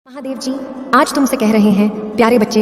महादेव जी आज तुमसे कह रहे हैं, प्यारे बच्चे,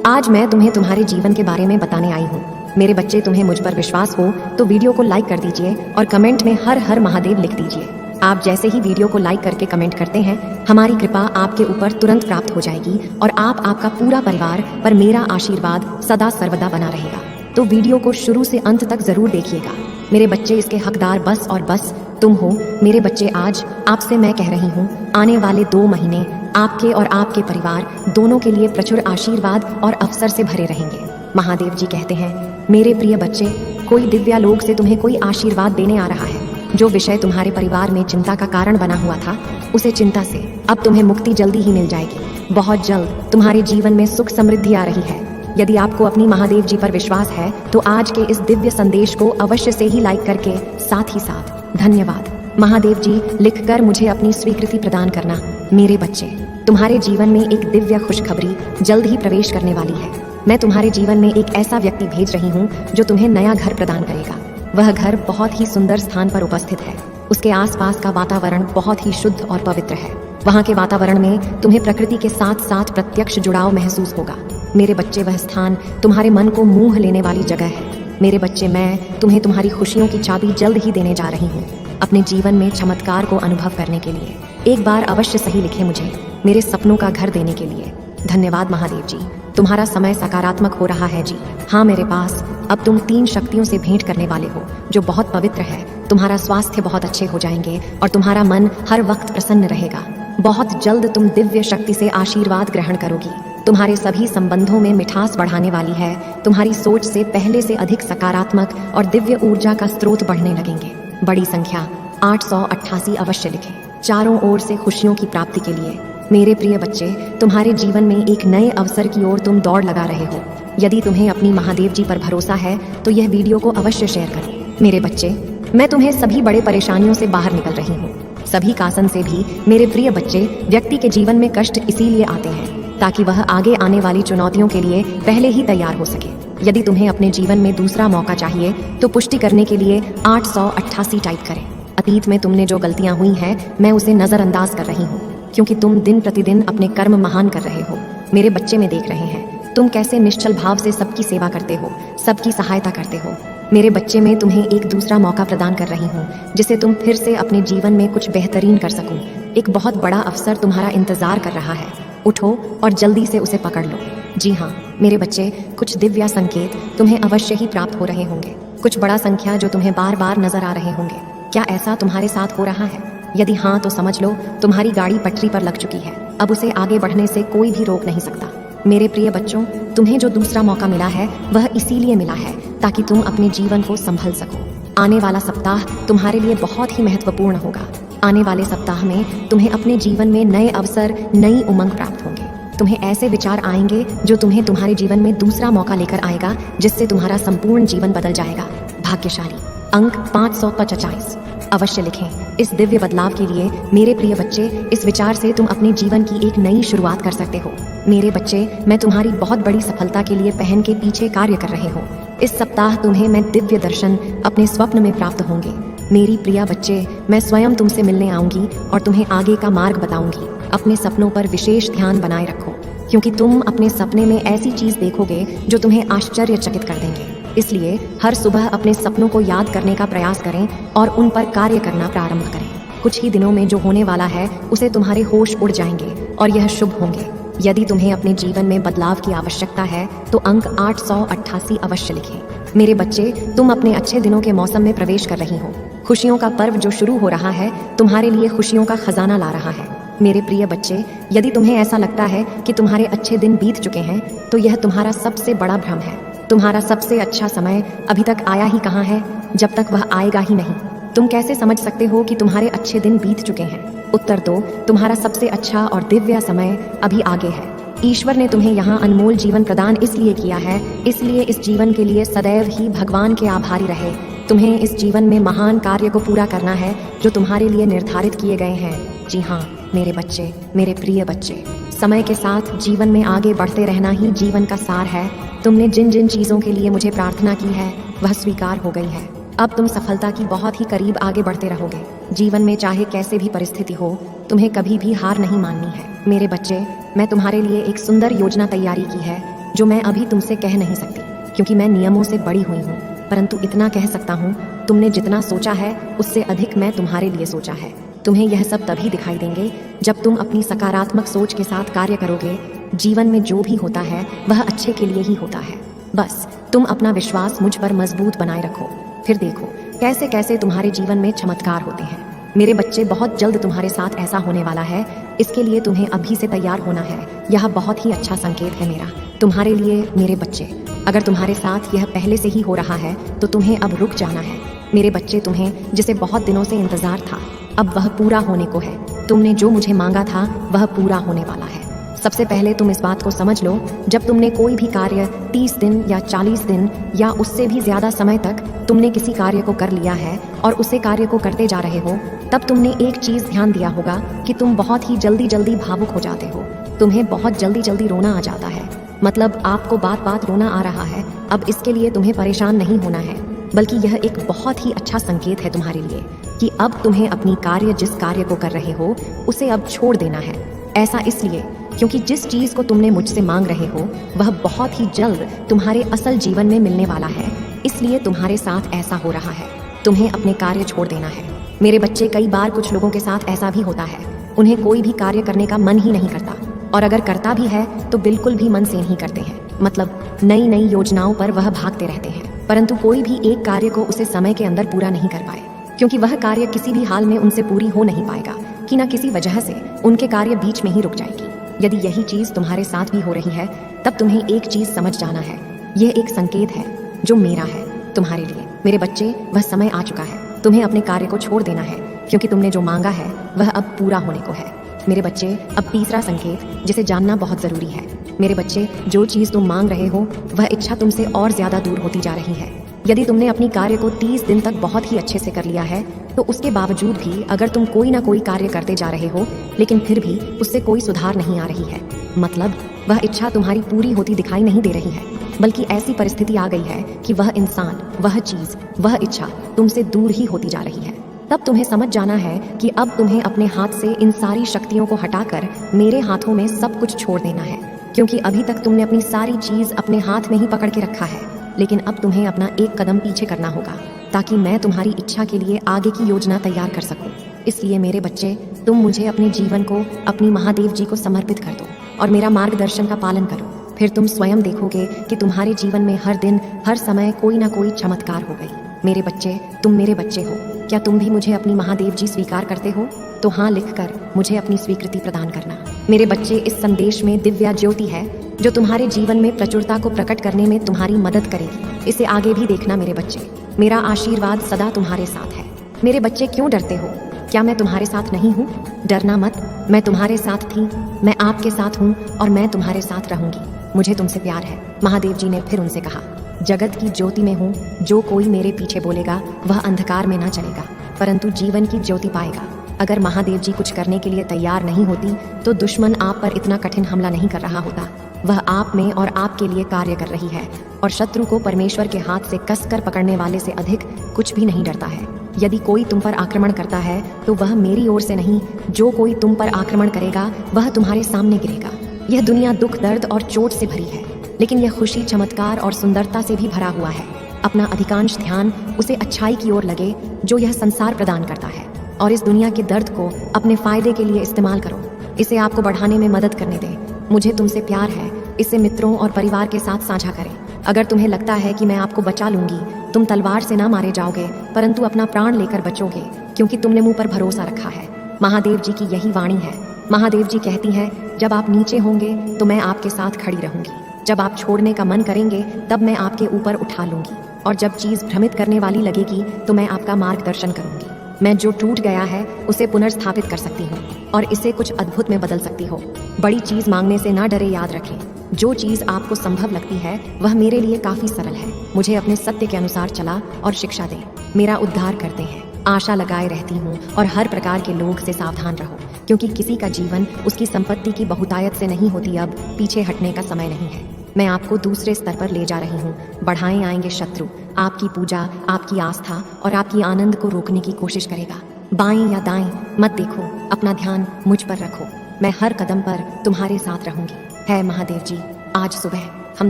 आज मैं तुम्हें तुम्हारे जीवन के बारे में बताने आई हूँ। मेरे बच्चे, तुम्हें मुझ पर विश्वास हो तो वीडियो को लाइक कर दीजिए और कमेंट में हर हर महादेव लिख दीजिए। आप जैसे ही वीडियो को लाइक करके कमेंट करते हैं, हमारी कृपा आपके ऊपर तुरंत प्राप्त हो जाएगी और आपका पूरा परिवार पर मेरा आशीर्वाद सदा सर्वदा बना रहेगा। तो वीडियो को शुरू से अंत तक जरूर देखिएगा। मेरे बच्चे, इसके हकदार बस और बस तुम हो। मेरे बच्चे, आज आपसे मैं कह रही हूँ, आने वाले 2 महीने आपके और आपके परिवार दोनों के लिए प्रचुर आशीर्वाद और अवसर से भरे रहेंगे। महादेव जी कहते हैं, मेरे प्रिय बच्चे, कोई दिव्यालोक से तुम्हें कोई आशीर्वाद देने आ रहा है। जो विषय तुम्हारे परिवार में चिंता का कारण बना हुआ था, उसे चिंता से अब तुम्हें मुक्ति जल्दी ही मिल जाएगी। बहुत जल्द तुम्हारे जीवन में सुख समृद्धि आ रही है। यदि आपको अपनी महादेव जी पर विश्वास है तो आज के इस दिव्य संदेश को अवश्य से ही लाइक करके साथ ही साथ धन्यवाद महादेव जी लिखकर मुझे अपनी स्वीकृति प्रदान करना। मेरे बच्चे, तुम्हारे जीवन में एक दिव्य खुशखबरी जल्द ही प्रवेश करने वाली है। मैं तुम्हारे जीवन में एक ऐसा व्यक्ति भेज रही हूँ जो तुम्हें नया घर प्रदान करेगा। वह घर बहुत ही सुंदर स्थान पर उपस्थित है। उसके आसपास का वातावरण बहुत ही शुद्ध और पवित्र है। वहाँ के वातावरण में तुम्हें प्रकृति के साथ साथ प्रत्यक्ष जुड़ाव महसूस होगा। मेरे बच्चे, वह स्थान तुम्हारे मन को मोह लेने वाली जगह है। मेरे बच्चे, मैं तुम्हें तुम्हारी खुशियों की चाबी जल्द ही देने जा रही हूँ। अपने जीवन में चमत्कार को अनुभव करने के लिए एक बार अवश्य सही लिखे मुझे मेरे सपनों का घर देने के लिए। धन्यवाद महादेव जी, तुम्हारा समय सकारात्मक हो रहा है जी। हाँ मेरे पास अब तुम 3 शक्तियों से भेंट करने वाले हो जो बहुत पवित्र है। तुम्हारा स्वास्थ्य बहुत अच्छे हो जाएंगे और तुम्हारा मन हर वक्त प्रसन्न रहेगा। बहुत जल्द तुम दिव्य शक्ति से आशीर्वाद ग्रहण करोगी। तुम्हारे सभी संबंधों में मिठास बढ़ाने वाली है। तुम्हारी सोच से पहले से अधिक सकारात्मक और दिव्य ऊर्जा का स्रोत बढ़ने लगेंगे। बड़ी संख्या 888 अवश्य लिखें। चारों ओर से खुशियों की प्राप्ति के लिए। मेरे प्रिय बच्चे, तुम्हारे जीवन में एक नए अवसर की ओर तुम दौड़ लगा रहे हो। यदि तुम्हें अपनी महादेव जी पर भरोसा है तो यह वीडियो को अवश्य शेयर करें। मेरे बच्चे, मैं तुम्हें सभी बड़े परेशानियों से बाहर निकल रही हूँ। सभी कासन से भी। मेरे प्रिय बच्चे, व्यक्ति के जीवन में कष्ट इसीलिए आते हैं ताकि वह आगे आने वाली चुनौतियों के लिए पहले ही तैयार हो सके। यदि तुम्हें अपने जीवन में दूसरा मौका चाहिए तो पुष्टि करने के लिए 888 टाइप करें। अतीत में तुमने जो गलतियां हुई हैं, मैं उसे नजरअंदाज कर रही हूँ, क्योंकि तुम दिन प्रतिदिन अपने कर्म महान कर रहे हो। मेरे बच्चे, में देख रहे हैं तुम कैसे निश्चल भाव से सबकी सेवा करते हो, सबकी सहायता करते हो। मेरे बच्चे, में तुम्हें एक दूसरा मौका प्रदान कर रही हूँ जिससे तुम फिर से अपने जीवन में कुछ बेहतरीन कर सको। एक बहुत बड़ा अवसर तुम्हारा इंतजार कर रहा है। उठो और जल्दी से उसे पकड़ लो। जी हाँ मेरे बच्चे, कुछ दिव्य संकेत तुम्हें अवश्य ही प्राप्त हो रहे होंगे। कुछ बड़ा संख्या जो तुम्हें बार बार नजर आ रहे होंगे। क्या ऐसा तुम्हारे साथ हो रहा है? यदि हाँ तो समझ लो तुम्हारी गाड़ी पटरी पर लग चुकी है। अब उसे आगे बढ़ने से कोई भी रोक नहीं सकता। मेरे प्रिय बच्चों, तुम्हें जो दूसरा मौका मिला है वह इसीलिए मिला है ताकि तुम अपने जीवन को संभल सको। आने वाला सप्ताह तुम्हारे लिए बहुत ही महत्वपूर्ण होगा। आने वाले सप्ताह में तुम्हें अपने जीवन में नए अवसर, नई उमंग प्राप्त होंगे। तुम्हें ऐसे विचार आएंगे जो तुम्हें तुम्हारे जीवन में दूसरा मौका लेकर आएगा, जिससे तुम्हारा संपूर्ण जीवन बदल जाएगा। भाग्यशाली अंक 545 अवश्य लिखें। इस दिव्य बदलाव के लिए मेरे प्रिय बच्चे, इस विचार से तुम अपने जीवन की एक नई शुरुआत कर सकते हो। मेरे बच्चे, मैं तुम्हारी बहुत बड़ी सफलता के लिए पहन के पीछे कार्य कर रहे हो। इस सप्ताह तुम्हें मैं दिव्य दर्शन अपने स्वप्न में प्राप्त होंगे। मेरी प्रिया बच्चे, मैं स्वयं तुमसे मिलने आऊंगी और तुम्हें आगे का मार्ग बताऊंगी। अपने सपनों पर विशेष ध्यान बनाए रखो, क्योंकि तुम अपने सपने में ऐसी चीज देखोगे जो तुम्हें आश्चर्यचकित कर देंगे। इसलिए हर सुबह अपने सपनों को याद करने का प्रयास करें और उन पर कार्य करना प्रारंभ करें। कुछ ही दिनों में जो होने वाला है उसे तुम्हारे होश उड़ जाएंगे और यह शुभ होंगे। यदि तुम्हें अपने जीवन में बदलाव की आवश्यकता है तो अंक 888 अवश्य लिखें। मेरे बच्चे, तुम अपने अच्छे दिनों के मौसम में प्रवेश कर रही हो। खुशियों का पर्व जो शुरू हो रहा है तुम्हारे लिए खुशियों का खजाना ला रहा है। मेरे प्रिय बच्चे, यदि तुम्हें ऐसा लगता है कि तुम्हारे अच्छे दिन बीत चुके हैं तो यह तुम्हारा सबसे बड़ा भ्रम है। तुम्हारा सबसे अच्छा समय अभी तक आया ही कहाँ है, जब तक वह आएगा ही नहीं। तुम कैसे समझ सकते हो कि तुम्हारे अच्छे दिन बीत चुके हैं? उत्तर दो, तुम्हारा सबसे अच्छा और दिव्य समय अभी आगे है। ईश्वर ने तुम्हें यहाँ अनमोल जीवन प्रदान इसलिए किया है, इसलिए इस जीवन के लिए सदैव ही भगवान के आभारी रहे। तुम्हें इस जीवन में महान कार्य को पूरा करना है जो तुम्हारे लिए निर्धारित किए गए हैं। जी हाँ मेरे बच्चे, मेरे प्रिय बच्चे, समय के साथ जीवन में आगे बढ़ते रहना ही जीवन का सार है। तुमने जिन जिन चीजों के लिए मुझे प्रार्थना की है वह स्वीकार हो गई है। अब तुम सफलता की बहुत ही करीब आगे बढ़ते रहोगे। जीवन में चाहे कैसे भी परिस्थिति हो, तुम्हें कभी भी हार नहीं माननी है। मेरे बच्चे, मैं तुम्हारे लिए एक सुंदर योजना तैयारी की है जो मैं अभी तुमसे कह नहीं सकती, क्योंकि मैं नियमों से बड़ी हुई हूँ। परंतु इतना कह सकता हूँ, तुमने जितना सोचा है उससे अधिक मैं तुम्हारे लिए सोचा है। तुम्हें यह सब तभी दिखाई देंगे जब तुम अपनी सकारात्मक सोच के साथ कार्य करोगे। जीवन में जो भी होता है वह अच्छे के लिए ही होता है। बस तुम अपना विश्वास मुझ पर मजबूत बनाए रखो, फिर देखो कैसे कैसे तुम्हारे जीवन में चमत्कार होते हैं। मेरे बच्चे, बहुत जल्द तुम्हारे साथ ऐसा होने वाला है, इसके लिए तुम्हें अभी से तैयार होना है। यह बहुत ही अच्छा संकेत है मेरा तुम्हारे लिए। मेरे बच्चे, अगर तुम्हारे साथ यह पहले से ही हो रहा है तो तुम्हें अब रुक जाना है। मेरे बच्चे, तुम्हें जिसे बहुत दिनों से इंतजार था, अब वह पूरा होने को है। तुमने जो मुझे मांगा था वह पूरा होने वाला है। सबसे पहले तुम इस बात को समझ लो, जब तुमने कोई भी कार्य 30 दिन या 40 दिन या उससे भी ज्यादा समय तक तुमने किसी कार्य को कर लिया है और उसे कार्य को करते जा रहे हो, तब तुमने एक चीज ध्यान दिया होगा कि तुम बहुत ही जल्दी जल्दी भावुक हो जाते हो। तुम्हें बहुत जल्दी जल्दी रोना आ जाता है, मतलब आपको बात बात रोना आ रहा है। अब इसके लिए तुम्हें परेशान नहीं होना है, बल्कि यह एक बहुत ही अच्छा संकेत है तुम्हारे लिए कि अब तुम्हें अपनी कार्य, जिस कार्य को कर रहे हो उसे अब छोड़ देना है। ऐसा इसलिए क्योंकि जिस चीज को तुमने मुझसे मांग रहे हो वह बहुत ही जल्द तुम्हारे असल जीवन में मिलने वाला है। इसलिए तुम्हारे साथ ऐसा हो रहा है, तुम्हें अपने कार्य छोड़ देना है। मेरे बच्चे, कई बार कुछ लोगों के साथ ऐसा भी होता है, उन्हें कोई भी कार्य करने का मन ही नहीं करता, और अगर करता भी है तो बिल्कुल भी मन से नहीं करते हैं। मतलब नई नई योजनाओं पर वह भागते रहते हैं, परंतु कोई भी एक कार्य को उसे समय के अंदर पूरा नहीं कर पाए, क्योंकि वह कार्य किसी भी हाल में उनसे पूरी हो नहीं पाएगा कि ना किसी वजह से उनके कार्य बीच में ही रुक जाएगी। यदि यही चीज तुम्हारे साथ भी हो रही है, तब तुम्हें एक चीज समझ जाना है, यह एक संकेत है जो मेरा है तुम्हारे लिए। मेरे बच्चे, वह समय आ चुका है, तुम्हें अपने कार्य को छोड़ देना है, क्योंकि तुमने जो मांगा है वह अब पूरा होने को है। मेरे बच्चे, अब तीसरा संकेत जिसे जानना बहुत जरूरी है। मेरे बच्चे, जो चीज तुम मांग रहे हो वह इच्छा तुमसे और ज्यादा दूर होती जा रही है। यदि तुमने अपनी कार्य को 30 दिन तक बहुत ही अच्छे से कर लिया है, तो उसके बावजूद भी अगर तुम कोई ना कोई कार्य करते जा रहे हो लेकिन फिर भी उससे कोई सुधार नहीं आ रही है, मतलब वह इच्छा तुम्हारी पूरी होती दिखाई नहीं दे रही है, बल्कि ऐसी परिस्थिति आ गई है कि वह इंसान, वह चीज, वह इच्छा तुमसे दूर ही होती जा रही है, तब तुम्हें समझ जाना है कि अब तुम्हें अपने हाथ से इन सारी शक्तियों को हटाकर मेरे हाथों में सब कुछ छोड़ देना है। क्योंकि अभी तक तुमने अपनी सारी चीज अपने हाथ में ही पकड़ के रखा है, लेकिन अब तुम्हें अपना एक कदम पीछे करना होगा ताकि मैं तुम्हारी इच्छा के लिए आगे की योजना तैयार कर सकूं। इसलिए मेरे बच्चे, तुम मुझे अपने जीवन को, अपनी महादेव जी को समर्पित कर दो और मेरा मार्गदर्शन का पालन करो। फिर तुम स्वयं देखोगे कि तुम्हारे जीवन में हर दिन, हर समय कोई ना कोई चमत्कार हो गई। मेरे बच्चे, तुम मेरे बच्चे हो, क्या तुम भी मुझे अपनी महादेव जी स्वीकार करते हो? तो हाँ लिखकर मुझे अपनी स्वीकृति प्रदान करना। मेरे बच्चे, इस संदेश में दिव्या ज्योति है जो तुम्हारे जीवन में प्रचुरता को प्रकट करने में तुम्हारी मदद करेगी। इसे आगे भी देखना मेरे बच्चे। मेरा आशीर्वाद सदा तुम्हारे साथ है। मेरे बच्चे, क्यों डरते हो? क्या मैं तुम्हारे साथ नहीं हूँ? डरना मत, मैं तुम्हारे साथ थी, मैं आपके साथ हूँ और मैं तुम्हारे साथ रहूंगी। मुझे तुमसे प्यार है। महादेव जी ने फिर उनसे कहा, जगत की ज्योति में हूँ, जो कोई मेरे पीछे बोलेगा वह अंधकार में ना चलेगा परंतु जीवन की ज्योति पाएगा। अगर महादेव जी कुछ करने के लिए तैयार नहीं होती तो दुश्मन आप पर इतना कठिन हमला नहीं कर रहा होता। वह आप में और आपके लिए कार्य कर रही है, और शत्रु को परमेश्वर के हाथ से कसकर पकड़ने वाले से अधिक कुछ भी नहीं डरता है। यदि कोई तुम पर आक्रमण करता है तो वह मेरी ओर से नहीं, जो कोई तुम पर आक्रमण करेगा वह तुम्हारे सामने गिरेगा। यह दुनिया दुख, दर्द और चोट से भरी है, लेकिन यह खुशी, चमत्कार और सुंदरता से भी भरा हुआ है। अपना अधिकांश ध्यान उसे अच्छाई की ओर लगे जो यह संसार प्रदान करता है, और इस दुनिया के दर्द को अपने फायदे के लिए इस्तेमाल करो। इसे आपको बढ़ाने में मदद करने दें। मुझे तुमसे प्यार है, इसे मित्रों और परिवार के साथ साझा करें। अगर तुम्हें लगता है कि मैं आपको बचा लूंगी, तुम तलवार से ना मारे जाओगे परंतु अपना प्राण लेकर बचोगे, क्योंकि तुमने मुझ पर भरोसा रखा है। महादेव जी की यही वाणी है। महादेव जी कहती हैं, जब आप नीचे होंगे तो मैं आपके साथ खड़ी रहूंगी, जब आप छोड़ने का मन करेंगे तब मैं आपके ऊपर उठा लूंगी, और जब चीज भ्रमित करने वाली लगेगी तो मैं आपका मार्गदर्शन करूंगी। मैं जो टूट गया है उसे पुनर्स्थापित कर सकती हूँ और इसे कुछ अद्भुत में बदल सकती हो। बड़ी चीज मांगने से ना डरे, याद रखें, जो चीज आपको संभव लगती है वह मेरे लिए काफी सरल है। मुझे अपने सत्य के अनुसार चला और शिक्षा दे, मेरा उद्धार करते हैं। आशा लगाए रहती हूँ और हर प्रकार के लोग से सावधान रहो, क्योंकि किसी का जीवन उसकी संपत्ति की बहुतायत से नहीं होती। अब पीछे हटने का समय नहीं है। मैं आपको दूसरे स्तर पर ले जा रही हूँ। बढ़ाए आएंगे शत्रु, आपकी पूजा, आपकी आस्था और आपकी आनंद को रोकने की कोशिश करेगा। बाएं या दाएं मत देखो, अपना ध्यान मुझ पर रखो। मैं हर कदम पर तुम्हारे साथ रहूंगी। है महादेव जी, आज सुबह हम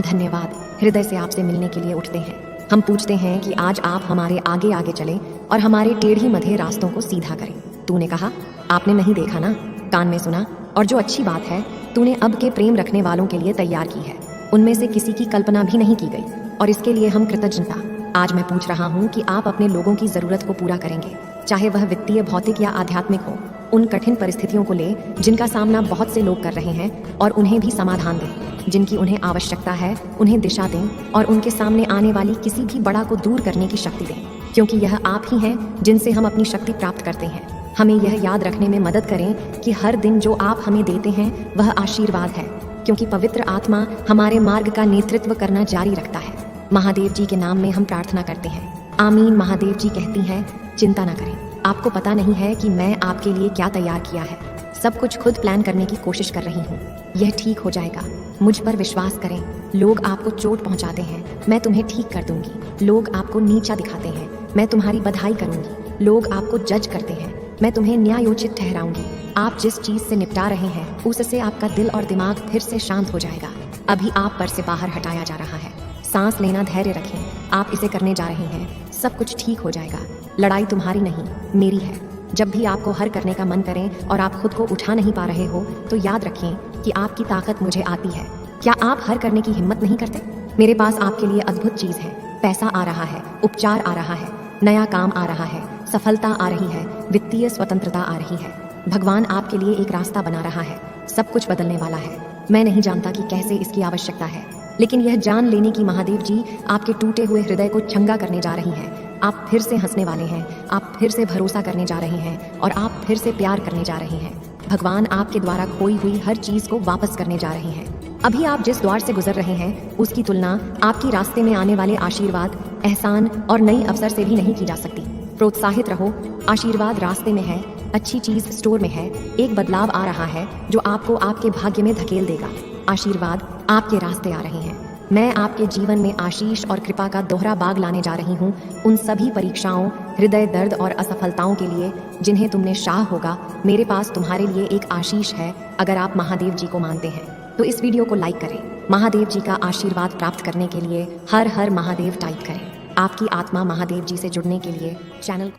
धन्यवाद हृदय से आपसे मिलने के लिए उठते हैं। हम पूछते हैं कि आज आप हमारे आगे आगे चलें और हमारे टेढ़ी मधे रास्तों को सीधा करें। तूने कहा, आपने नहीं देखा ना, कान में सुना, और जो अच्छी बात है तूने अब के प्रेम रखने वालों के लिए तैयार की है। उनमें से किसी की कल्पना भी नहीं की गई, और इसके लिए हम कृतज्ञता। आज मैं पूछ रहा हूँ कि आप अपने लोगों की जरूरत को पूरा करेंगे, चाहे वह वित्तीय, भौतिक या आध्यात्मिक हो। उन कठिन परिस्थितियों को ले जिनका सामना बहुत से लोग कर रहे हैं, और उन्हें भी समाधान दें। जिनकी उन्हें आवश्यकता है उन्हें दिशा दें, और उनके सामने आने वाली किसी भी बड़ा को दूर करने की शक्ति दें, क्योंकि यह आप ही हैं जिनसे हम अपनी शक्ति प्राप्त करते हैं। हमें यह याद रखने में मदद करें कि हर दिन जो आप हमें देते हैं वह आशीर्वाद है, क्योंकि पवित्र आत्मा हमारे मार्ग का नेतृत्व करना जारी रखता है। महादेव जी के नाम में हम प्रार्थना करते हैं, आमीन। महादेव जी कहती हैं, चिंता न करें, आपको पता नहीं है कि मैं आपके लिए क्या तैयार किया है। सब कुछ खुद प्लान करने की कोशिश कर रही हूँ। यह ठीक हो जाएगा, मुझ पर विश्वास करें। लोग आपको चोट पहुँचाते हैं, मैं तुम्हें ठीक कर दूंगी। लोग आपको नीचा दिखाते हैं, मैं तुम्हारी बधाई करूंगी। लोग आपको जज करते हैं, मैं तुम्हें न्यायोचित ठहराऊंगी। आप जिस चीज से निपटा रहे हैं उससे आपका दिल और दिमाग फिर से शांत हो जाएगा। अभी आप पर से बाहर हटाया जा रहा है। सांस लेना, धैर्य रखें, आप इसे करने जा रहे हैं। सब कुछ ठीक हो जाएगा। लड़ाई तुम्हारी नहीं, मेरी है। जब भी आपको हर करने का मन करें और आप खुद को उठा नहीं पा रहे हो तो याद रखें कि आपकी ताकत मुझे आती है। क्या आप हर करने की हिम्मत नहीं करते? मेरे पास आपके लिए अद्भुत चीज है। पैसा आ रहा है, उपचार आ रहा है, नया काम आ रहा है, सफलता आ रही है, वित्तीय स्वतंत्रता आ रही है। भगवान आपके लिए एक रास्ता बना रहा है। सब कुछ बदलने वाला है। मैं नहीं जानता कि कैसे इसकी आवश्यकता है, लेकिन यह जान लेने की महादेव जी आपके टूटे हुए हृदय को चंगा करने जा रही हैं। आप फिर से हंसने वाले हैं, आप फिर से भरोसा करने जा रहे हैं, और आप फिर से प्यार करने जा रहे हैं। भगवान आपके द्वारा खोई हुई हर चीज को वापस करने जा रहे हैं। अभी आप जिस द्वार से गुजर रहे हैं उसकी तुलना आपकी रास्ते में आने वाले आशीर्वाद, एहसान और नई अवसर से भी नहीं की जा सकती। प्रोत्साहित रहो, आशीर्वाद रास्ते में है, अच्छी चीज स्टोर में है। एक बदलाव आ रहा है जो आपको आपके भाग्य में धकेल देगा। आशीर्वाद आपके रास्ते आ रहे हैं। मैं आपके जीवन में आशीष और कृपा का दोहरा बाग लाने जा रही हूँ। उन सभी परीक्षाओं, हृदय दर्द और असफलताओं के लिए जिन्हें तुमने शाह होगा, मेरे पास तुम्हारे लिए एक आशीष है। अगर आप महादेव जी को मानते हैं तो इस वीडियो को लाइक करें। महादेव जी का आशीर्वाद प्राप्त करने के लिए हर हर महादेव टाइप करें। आपकी आत्मा महादेव जी से जुड़ने के लिए चैनल